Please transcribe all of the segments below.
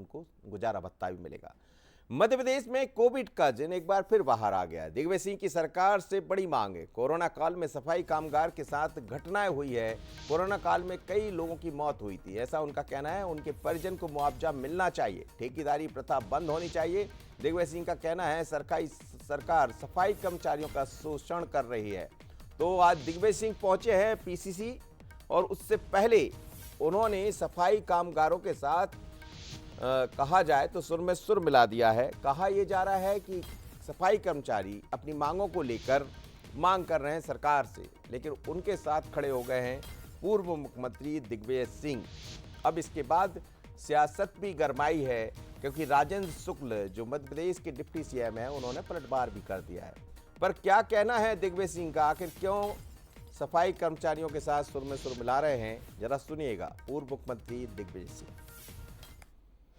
उनको गुजारा भत्ता भी मिलेगा। मध्य प्रदेश में कोविड का जिन एक बार फिर बाहर आ गया है। दिग्विजय सिंह की सरकार से बड़ी मांग है। कोरोना काल में सफाई कामगार के साथ घटनाएं हुई है। कोरोना काल में कई लोगों की मौत हुई थी, ऐसा उनका कहना है। उनके परिजन को मुआवजा मिलना चाहिए, ठेकेदारी प्रथा बंद होनी चाहिए। दिग्विजय सिंह का कहना है सरकार सफाई कर्मचारियों का शोषण कर रही है। तो आज दिग्विजय सिंह पहुंचे हैं पीसीसी और उससे पहले उन्होंने सफाई कामगारों के साथ कहा जाए तो सुर में सुर मिला दिया है। कहा यह जा रहा है कि सफाई कर्मचारी अपनी मांगों को लेकर मांग कर रहे हैं सरकार से, लेकिन उनके साथ खड़े हो गए हैं पूर्व मुख्यमंत्री दिग्विजय सिंह। अब इसके बाद सियासत भी गरमाई है, क्योंकि राजेंद्र शुक्ल जो मध्य प्रदेश के डिप्टी सीएम हैं, उन्होंने पलटवार भी कर दिया है। पर क्या कहना है दिग्विजय सिंह का, आखिर क्यों सफाई कर्मचारियों के साथ सुर में सुर मिला रहे हैं, जरा सुनिएगा पूर्व मुख्यमंत्री दिग्विजय सिंह।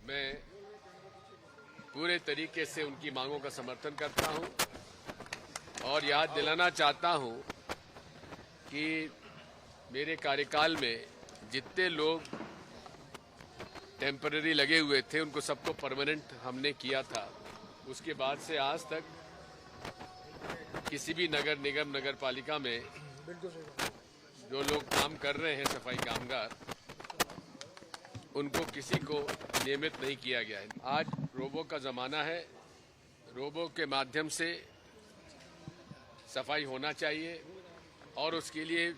मैं पूरे तरीके से उनकी मांगों का समर्थन करता हूं और याद दिलाना चाहता हूं कि मेरे कार्यकाल में जितने लोग टेम्पररी लगे हुए थे उनको सबको परमानेंट हमने किया था। उसके बाद से आज तक किसी भी नगर निगम नगर पालिका में जो लोग काम कर रहे हैं सफाई कामगार, उनको किसी को नियमित नहीं किया गया है। आज रोबो का ज़माना है, रोबो के माध्यम से सफाई होना चाहिए और उसके लिए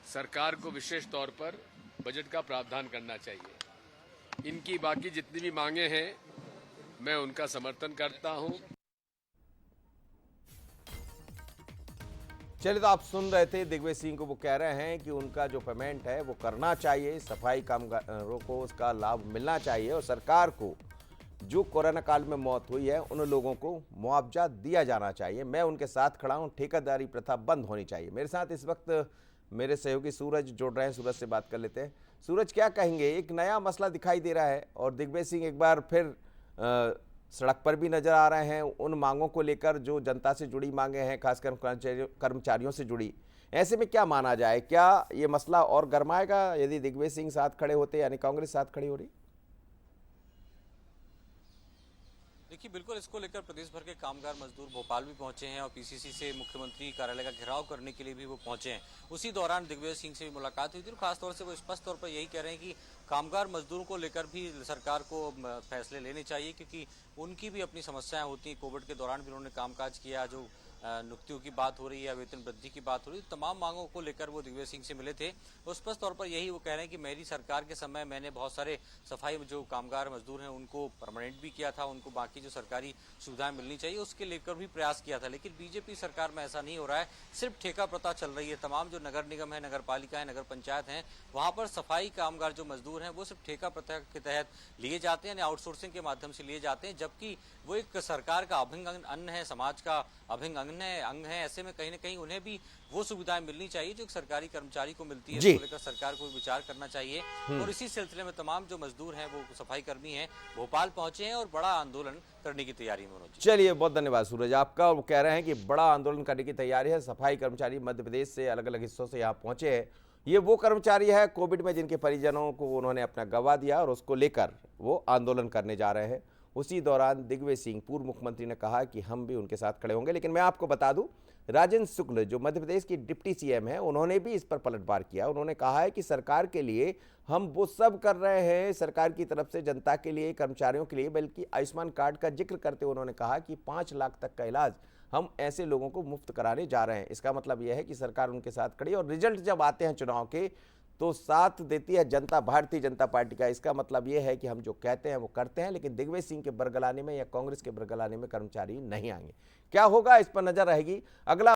सरकार को विशेष तौर पर बजट का प्रावधान करना चाहिए। इनकी बाकी जितनी भी मांगे हैं मैं उनका समर्थन करता हूं। चलिए, तो आप सुन रहे थे दिग्विजय सिंह को। वो कह रहे हैं कि उनका जो पेमेंट है वो करना चाहिए, सफाई कामगारों को उसका लाभ मिलना चाहिए और सरकार को जो कोरोना काल में मौत हुई है उन लोगों को मुआवजा दिया जाना चाहिए। मैं उनके साथ खड़ा हूं, ठेकेदारी प्रथा बंद होनी चाहिए। मेरे साथ इस वक्त मेरे सहयोगी सूरज जुड़ रहे हैं, सूरज से बात कर लेते हैं। सूरज, क्या कहेंगे? एक नया मसला दिखाई दे रहा है और दिग्विजय सिंह एक बार फिर सड़क पर भी नजर आ रहे हैं उन मांगों को लेकर जो जनता से जुड़ी मांगे हैं, खासकर कर्मचारियों से जुड़ी। ऐसे में क्या माना जाए, क्या ये मसला और गरमाएगा यदि दिग्विजय सिंह साथ खड़े होते, यानी कांग्रेस साथ खड़ी हो रही? देखिए, बिल्कुल इसको लेकर प्रदेश भर के कामगार मजदूर भोपाल भी पहुंचे हैं और पीसीसी से मुख्यमंत्री कार्यालय का घेराव करने के लिए भी वो पहुंचे हैं। उसी दौरान दिग्विजय सिंह से भी मुलाकात हुई थी और खासतौर से वो स्पष्ट तौर पर यही कह रहे हैं कि कामगार मजदूरों को लेकर भी सरकार को फैसले लेने चाहिए, क्योंकि उनकी भी अपनी समस्याएं होती हैं। कोविड के दौरान भी उन्होंने कामकाज किया, जो नियुक्तियों की बात हो रही है, वेतन वृद्धि की बात हो रही है, तमाम मांगों को लेकर वो दिग्विजय सिंह से मिले थे। और स्पष्ट तौर पर यही वो कह रहे हैं कि मेरी सरकार के समय मैंने बहुत सारे सफाई जो कामगार मजदूर हैं उनको परमानेंट भी किया था, उनको बाकी जो सरकारी सुविधाएं मिलनी चाहिए उसके लेकर भी प्रयास किया था। लेकिन बीजेपी सरकार में ऐसा नहीं हो रहा है, सिर्फ ठेका प्रथा चल रही है। तमाम जो नगर निगम है, नगर पालिका है, नगर पंचायत हैं, वहां पर सफाई कामगार जो मजदूर हैं वो सिर्फ ठेका प्रथा के तहत लिए जाते हैं, आउटसोर्सिंग के माध्यम से लिए जाते हैं, जबकि वो एक सरकार का अभिन्न अंग है, समाज का अभिन्न अंग है। ऐसे में कहीं ना कहीं उन्हें भी वो सुविधाएं मिलनी चाहिए जो एक सरकारी कर्मचारी को मिलती है। इसको लेकर सरकार को विचार करना चाहिए। और इसी सिलसिले में तमाम जो मजदूर हैं वो सफाई कर्मी हैं भोपाल पहुंचे हैं और बड़ा आंदोलन करने की तैयारी में। चलिए, बहुत धन्यवाद सूरज आपका। वो कह रहे हैं कि बड़ा आंदोलन करने की तैयारी है। सफाई कर्मचारी मध्य प्रदेश से अलग अलग हिस्सों से यहाँ पहुंचे हैं। ये वो कर्मचारी है कोविड में जिनके परिजनों को उन्होंने अपना गंवा दिया और उसको लेकर वो आंदोलन करने जा रहे हैं। उसी दौरान दिग्विजय सिंह पूर्व मुख्यमंत्री ने कहा कि हम भी उनके साथ खड़े होंगे। लेकिन मैं आपको बता दूं, राजेंद्र शुक्ल जो मध्य प्रदेश की डिप्टी सीएम है, उन्होंने भी इस पर पलटवार किया। उन्होंने कहा है कि सरकार के लिए हम वो सब कर रहे हैं सरकार की तरफ से जनता के लिए, कर्मचारियों के लिए, बल्कि आयुष्मान कार्ड का जिक्र करते हुए उन्होंने कहा कि 5 लाख तक का इलाज हम ऐसे लोगों को मुफ्त कराने जा रहे हैं। इसका मतलब यह है कि सरकार उनके साथ खड़ी है और रिजल्ट जब आते हैं चुनाव के तो साथ देती है जनता, भारतीय जनता पार्टी का। इसका मतलब यह है कि हम जो कहते हैं वो करते हैं, लेकिन दिग्विजय सिंह के बरगलाने में या कांग्रेस के बरगलाने में कर्मचारी नहीं आएंगे। क्या होगा इस पर नजर रहेगी। अगला